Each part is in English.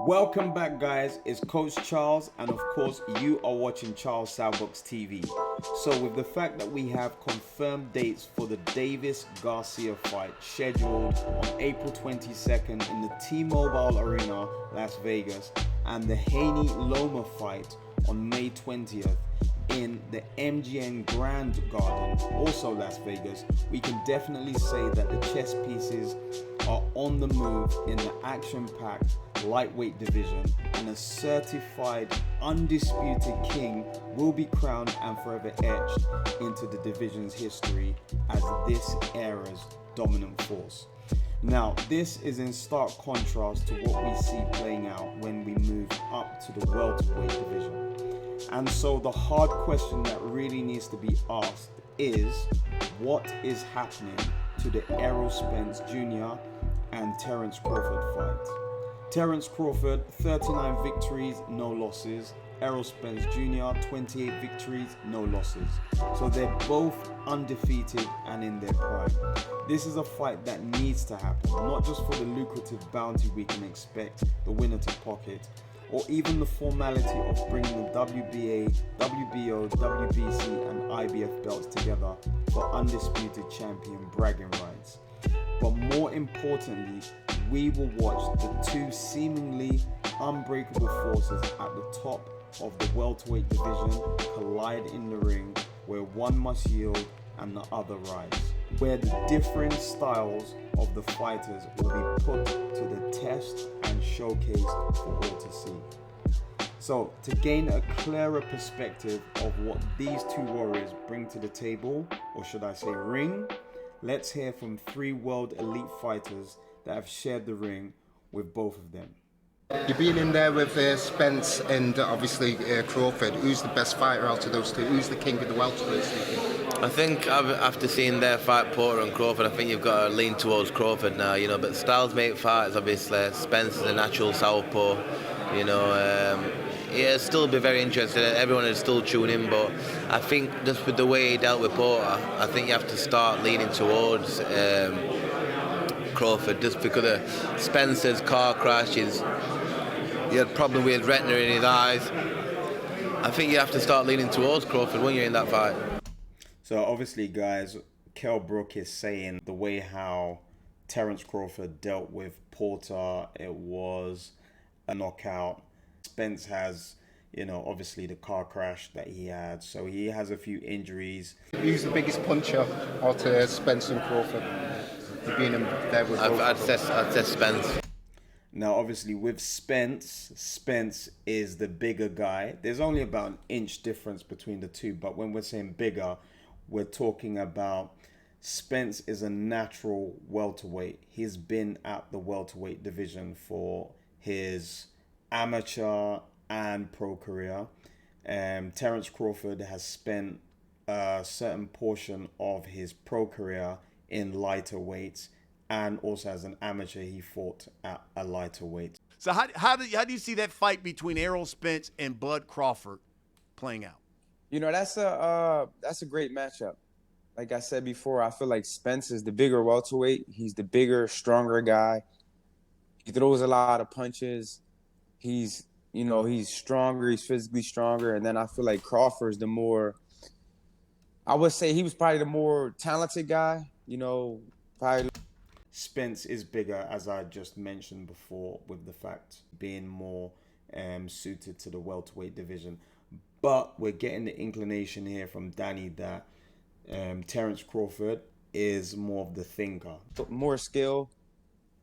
Welcome back, guys. It's Coach Charles, and of course you are watching Charles Sandbox TV. So with the fact that we have confirmed dates for the Davis Garcia fight scheduled on April 22nd in the T-Mobile Arena, Las Vegas, and the Haney Loma fight on May 20th in the MGM Grand Garden, also Las Vegas, we can definitely say that the chess pieces are on the move in the action-packed lightweight division, and a certified undisputed king will be crowned and forever etched into the division's history as this era's dominant force. Now, this is in stark contrast to what we see playing out when we move up to the welterweight division. And so the hard question that really needs to be asked is, what is happening to the Errol Spence Jr. and Terence Crawford fight? Terence Crawford, 39 victories, no losses. Errol Spence Jr., 28 victories, no losses. So they're both undefeated and in their prime. This is a fight that needs to happen, not just for the lucrative bounty we can expect the winner to pocket, or even the formality of bringing the WBA, WBO, WBC and IBF belts together for undisputed champion bragging rights. But more importantly, we will watch the two seemingly unbreakable forces at the top of the welterweight division collide in the ring, where one must yield and the other rise, where the different styles of the fighters will be put to the test and showcased for all to see. So, to gain a clearer perspective of what these two warriors bring to the table, or should I say ring, let's hear from three world elite fighters that have shared the ring with both of them. You've been in there with Spence and obviously Crawford. Who's the best fighter out of those two? Who's the king of the welterweights? I think after seeing their fight, Porter and Crawford, I think you've got to lean towards Crawford now, but styles make fights, obviously. Spence is a natural southpaw, He'll still be very interested. Everyone is still tuning in, but I think just with the way he dealt with Porter, I think you have to start leaning towards Crawford, just because of Spence's car crash. He had a problem with his retina in his eyes. I think you have to start leaning towards Crawford when you're in that fight. So obviously, guys, Kell Brook is saying the way how Terence Crawford dealt with Porter, it was a knockout. Spence has, obviously the car crash that he had, so he has a few injuries. Who's the biggest puncher out of Spence and Crawford? Being in there with I'd say Spence. Now, obviously, with Spence is the bigger guy. There's only about an inch difference between the two, but when we're saying bigger, we're talking about Spence is a natural welterweight. He's been at the welterweight division for his amateur and pro career. Terence Crawford has spent a certain portion of his pro career in lighter weights, and also as an amateur he fought at a lighter weight. So how do you see that fight between Errol Spence and Bud Crawford playing out? That's a great matchup. Like I said before, I feel like Spence is the bigger welterweight. He's the bigger, stronger guy. He throws a lot of punches. He's stronger. He's physically stronger. And then I feel like Crawford's I would say he was probably the more talented guy. Probably. Spence is bigger, as I just mentioned before, with the fact being more suited to the welterweight division. But we're getting the inclination here from Danny that Terence Crawford is more of the thinker. More skill.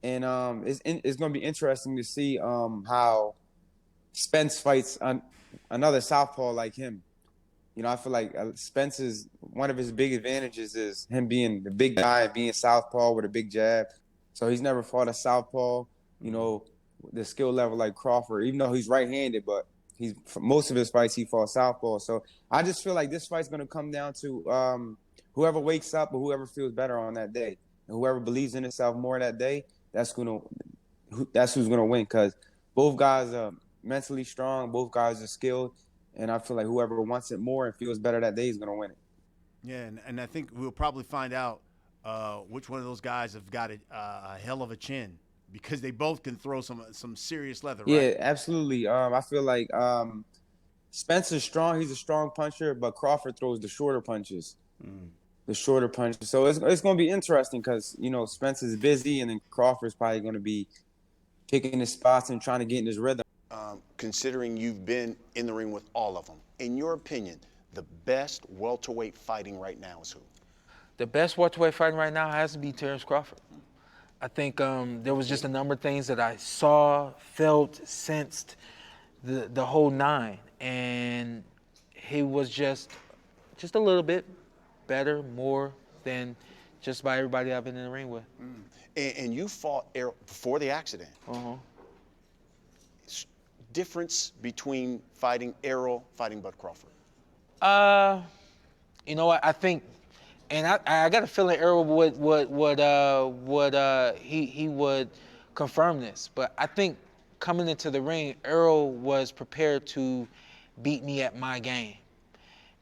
And it's going to be interesting to see how Spence fights another southpaw like him. I feel like Spence's one of his big advantages is him being the big guy, being southpaw with a big jab. So he's never fought a southpaw, the skill level like Crawford, even though he's right-handed, but for most of his fights he fought southpaw. So I just feel like this fight's going to come down to whoever wakes up or whoever feels better on that day. And whoever believes in himself more that day, that's who's going to win, because both guys are mentally strong, both guys are skilled. And I feel like whoever wants it more and feels better that day is going to win it. Yeah, and I think we'll probably find out which one of those guys have got a hell of a chin because they both can throw some serious leather, Yeah, right? absolutely. I feel like Spence is strong. He's a strong puncher, but Crawford throws the shorter punches. The shorter punches. So it's going to be interesting because, you know, Spence is busy, and then Crawford's probably going to be picking his spots and trying to get in his rhythm. Considering you've been in the ring with all of them, in your opinion, the best welterweight fighting right now is who? The best welterweight fighting right now has to be Terrence Crawford. I think there was just a number of things that I saw, felt, sensed, the whole nine, and he was just a little bit better, more than just about everybody I've been in the ring with. And you fought Errol before the accident. Difference between fighting Errol, fighting Bud Crawford? You know what? I think, and I got a feeling Errol he would confirm this. But I think coming into the ring, Errol was prepared to beat me at my game,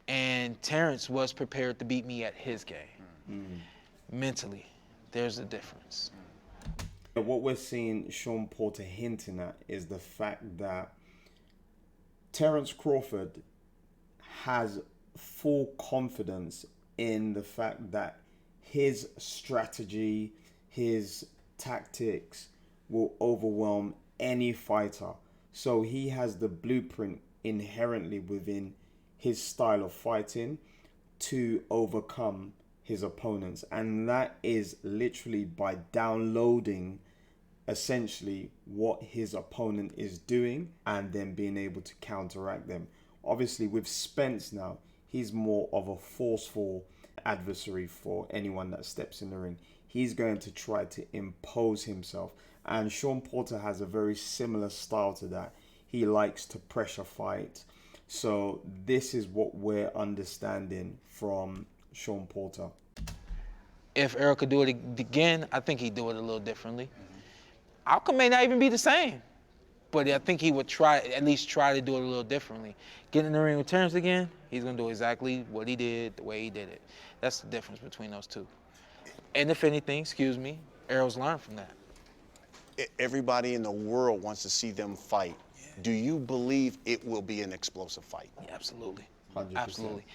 and Terrence was prepared to beat me at his game. Mentally, there's a difference. What we're seeing Sean Porter hinting at is the fact that Terrence Crawford has full confidence in the fact that his strategy, his tactics will overwhelm any fighter. So he has the blueprint inherently within his style of fighting to overcome his opponents. And that is literally by downloading essentially what his opponent is doing and then being able to counteract them. Obviously with Spence now, he's more of a forceful adversary for anyone that steps in the ring. He's going to try to impose himself, and Sean Porter has a very similar style to that. He likes to pressure fight. So this is what we're understanding from Sean Porter. If Errol could do it again, I think he'd do it a little differently. Outcome may not even be the same, but I think he would at least try to do it a little differently. Get in the ring with Terrence again, he's going to do exactly what he did, the way he did it. That's the difference between those two. And if anything, Errol's learned from that. Everybody in the world wants to see them fight. Do you believe it will be an explosive fight? Yeah, absolutely. 100%. Absolutely.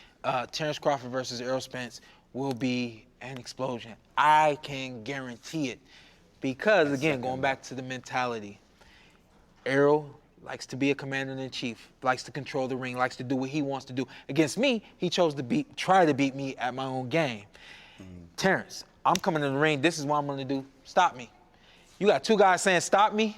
Terrence Crawford versus Errol Spence will be an explosion. I can guarantee it. Because, again, going back to the mentality, Errol likes to be a commander-in-chief, likes to control the ring, likes to do what he wants to do. Against me, he chose to try to beat me at my own game. Terrence, I'm coming in the ring. This is what I'm going to do. Stop me. You got two guys saying stop me.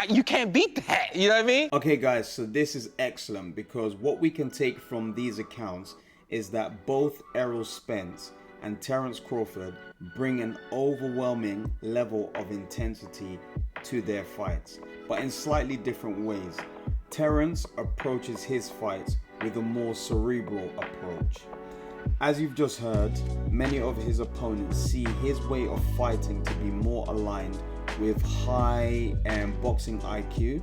You can't beat that. You know what I mean? Okay, guys, so this is excellent because what we can take from these accounts is that both Errol Spence and Terrence Crawford bring an overwhelming level of intensity to their fights, but in slightly different ways. Terrence approaches his fights with a more cerebral approach. As you've just heard, many of his opponents see his way of fighting to be more aligned with high boxing IQ,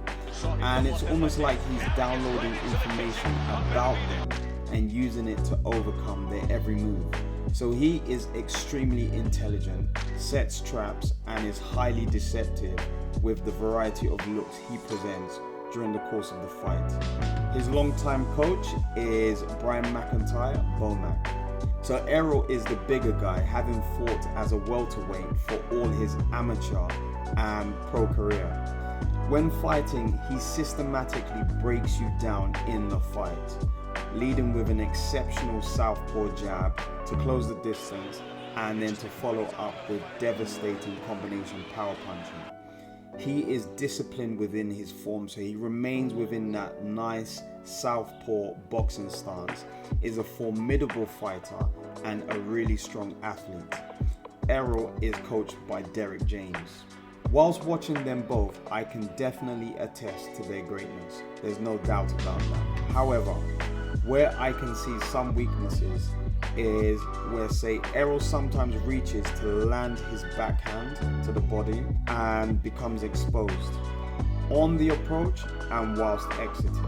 and it's almost like he's downloading information about them and using it to overcome their every move. So he is extremely intelligent, sets traps, and is highly deceptive with the variety of looks he presents during the course of the fight. His longtime coach is Brian McIntyre, Bomac. So Errol is the bigger guy, having fought as a welterweight for all his amateur and pro career. When fighting, he systematically breaks you down in the fight, leading with an exceptional southpaw jab to close the distance and then to follow up with devastating combination power punching. He is disciplined within his form, so he remains within that nice southpaw boxing stance, is a formidable fighter and a really strong athlete. Errol is coached by Derek James. Whilst watching them both, I can definitely attest to their greatness. There's no doubt about that. However, where I can see some weaknesses is where, say, Errol sometimes reaches to land his backhand to the body and becomes exposed on the approach and whilst exiting.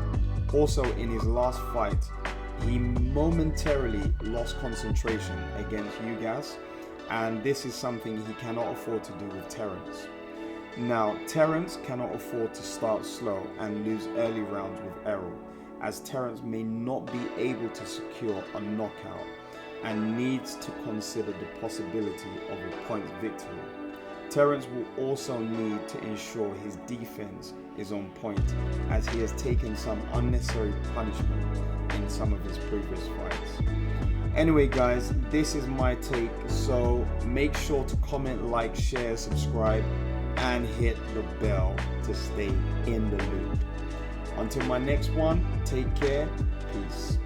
Also, in his last fight, he momentarily lost concentration against Ugas, and this is something he cannot afford to do with Terrence. Now, Terence cannot afford to start slow and lose early rounds with Errol, as Terence may not be able to secure a knockout and needs to consider the possibility of a point victory. Terence will also need to ensure his defense is on point, as he has taken some unnecessary punishment in some of his previous fights. Anyway guys, this is my take, so make sure to comment, like, share, subscribe, and hit the bell to stay in the loop. Until my next one, take care, peace.